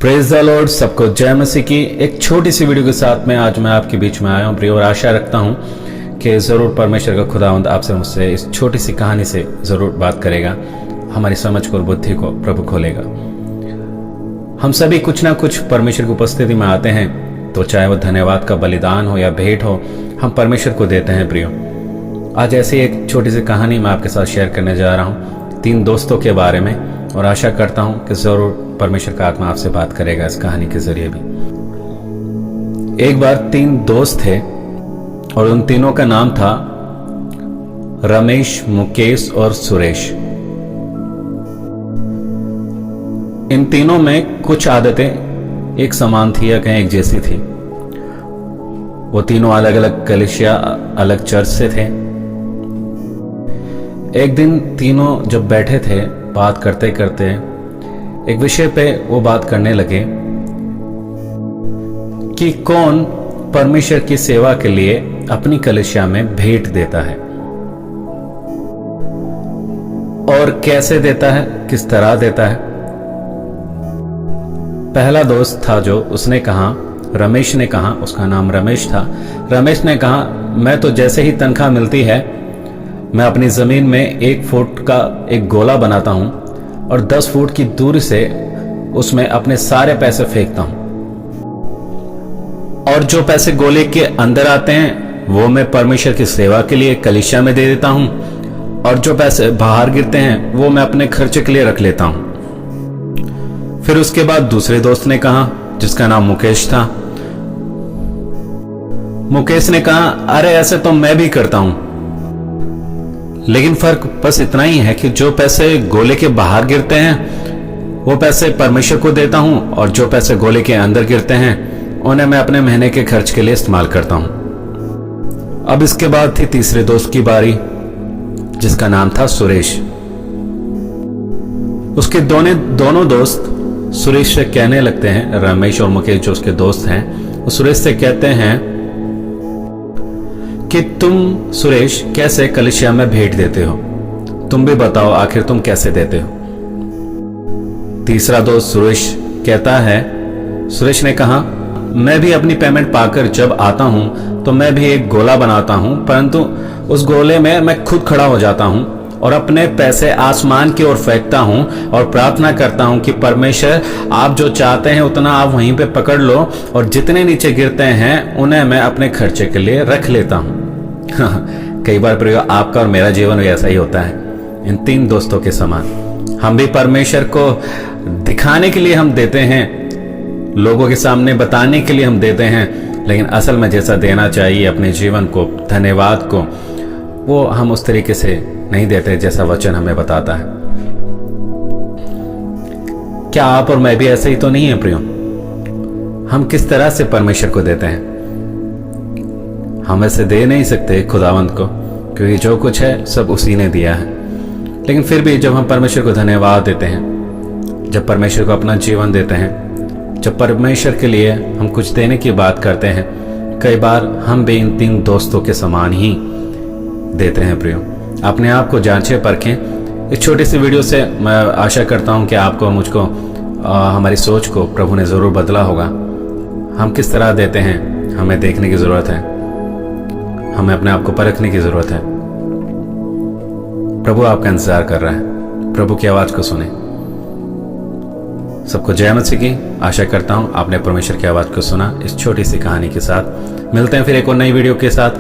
Praise the Lord. सबको जय मसीह की एक छोटी सी वीडियो के साथ में आज मैं आपके बीच में आया हूँ प्रिय, और आशा रखता हूँ कि ज़रूर परमेश्वर का खुदावंद आपसे मुझसे इस छोटी सी कहानी से ज़रूर बात करेगा, हमारी समझ को और बुद्धि को प्रभु खोलेगा। हम सभी कुछ ना कुछ परमेश्वर की उपस्थिति में आते हैं, तो चाहे वो धन्यवाद का बलिदान हो या भेंट हो, हम परमेश्वर को देते हैं प्रियो। आज ऐसी एक छोटी सी कहानी मैं आपके साथ शेयर करने जा रहा हूँ 3 दोस्तों के बारे में, और आशा करता हूँ कि ज़रूर परमेश्वर का आत्मा आपसे बात करेगा इस कहानी के जरिए भी। एक बार 3 दोस्त थे और उन तीनों का नाम था रमेश, मुकेश और सुरेश। इन तीनों में कुछ आदतें एक समान थी या कहीं एक जैसी थी। वो तीनों अलग अलग कलीसिया, अलग चर्च से थे। एक दिन तीनों जब बैठे थे, बात करते करते एक विषय पे वो बात करने लगे कि कौन परमेश्वर की सेवा के लिए अपनी कलीसिया में भेंट देता है और कैसे देता है, किस तरह देता है। पहला दोस्त था जो उसने कहा, रमेश ने कहा, उसका नाम रमेश था। रमेश ने कहा, मैं तो जैसे ही तनख्वाह मिलती है मैं अपनी जमीन में 1 फुट का एक गोला बनाता हूं और 10 फुट की दूरी से उसमें अपने सारे पैसे फेंकता हूं, और जो पैसे गोले के अंदर आते हैं वो मैं परमेश्वर की सेवा के लिए कलीसिया में दे देता हूं, और जो पैसे बाहर गिरते हैं वो मैं अपने खर्चे के लिए रख लेता हूं। फिर उसके बाद दूसरे दोस्त ने कहा, जिसका नाम मुकेश था। मुकेश ने कहा, अरे ऐसे तो मैं भी करता हूं, लेकिन फर्क बस इतना ही है कि जो पैसे गोले के बाहर गिरते हैं वो पैसे परमेश्वर को देता हूं, और जो पैसे गोले के अंदर गिरते हैं उन्हें मैं अपने महीने के खर्च के लिए इस्तेमाल करता हूं। अब इसके बाद थी तीसरे दोस्त की बारी, जिसका नाम था सुरेश। उसके दोनों दोस्त सुरेश से कहने लगते हैं, रमेश और मुकेश जो उसके दोस्त हैं, वो सुरेश से कहते हैं कि तुम सुरेश कैसे कलीसिया में भेंट देते हो, तुम भी बताओ आखिर तुम कैसे देते हो। तीसरा दोस्त सुरेश कहता है, सुरेश ने कहा, मैं भी अपनी पेमेंट पाकर जब आता हूं तो मैं भी एक गोला बनाता हूं, परंतु उस गोले में मैं खुद खड़ा हो जाता हूं और अपने पैसे आसमान की ओर फेंकता हूं और प्रार्थना करता हूं कि परमेश्वर आप जो चाहते हैं उतना आप वहीं पे पकड़ लो, और जितने नीचे गिरते हैं उन्हें मैं अपने खर्चे के लिए रख लेता हूं। कई बार प्रयोग आपका और मेरा जीवन भी ऐसा ही होता है, इन 3 दोस्तों के समान। हम भी परमेश्वर को दिखाने के लिए हम देते हैं, लोगों के सामने बताने के लिए हम देते हैं, लेकिन असल में जैसा देना चाहिए अपने जीवन को, धन्यवाद को, वो हम उस तरीके से नहीं देते जैसा वचन हमें बताता है। क्या आप और मैं भी ऐसे ही तो नहीं है प्रियो? हम किस तरह से परमेश्वर को देते हैं? हम ऐसे दे नहीं सकते खुदावंत को, क्योंकि जो कुछ है सब उसी ने दिया है। लेकिन फिर भी जब हम परमेश्वर को धन्यवाद देते हैं, जब परमेश्वर को अपना जीवन देते हैं, जब परमेश्वर के लिए हम कुछ देने की बात करते हैं, कई बार हम भी इन 3 दोस्तों के समान ही देते हैं प्रियो। अपने आप को जांचें, परखें। इस छोटी सी वीडियो से मैं आशा करता हूं कि आपको, मुझको, हमारी सोच को प्रभु ने ज़रूर बदला होगा। हम किस तरह देते हैं हमें देखने की ज़रूरत है, हमें अपने आप को परखने की ज़रूरत है। प्रभु आपका इंतजार कर रहा है, प्रभु की आवाज़ को सुने। सबको जय मसीह की। आशा करता हूं आपने परमेश्वर की आवाज़ को सुना इस छोटी सी कहानी के साथ। मिलते हैं फिर एक और नई वीडियो के साथ।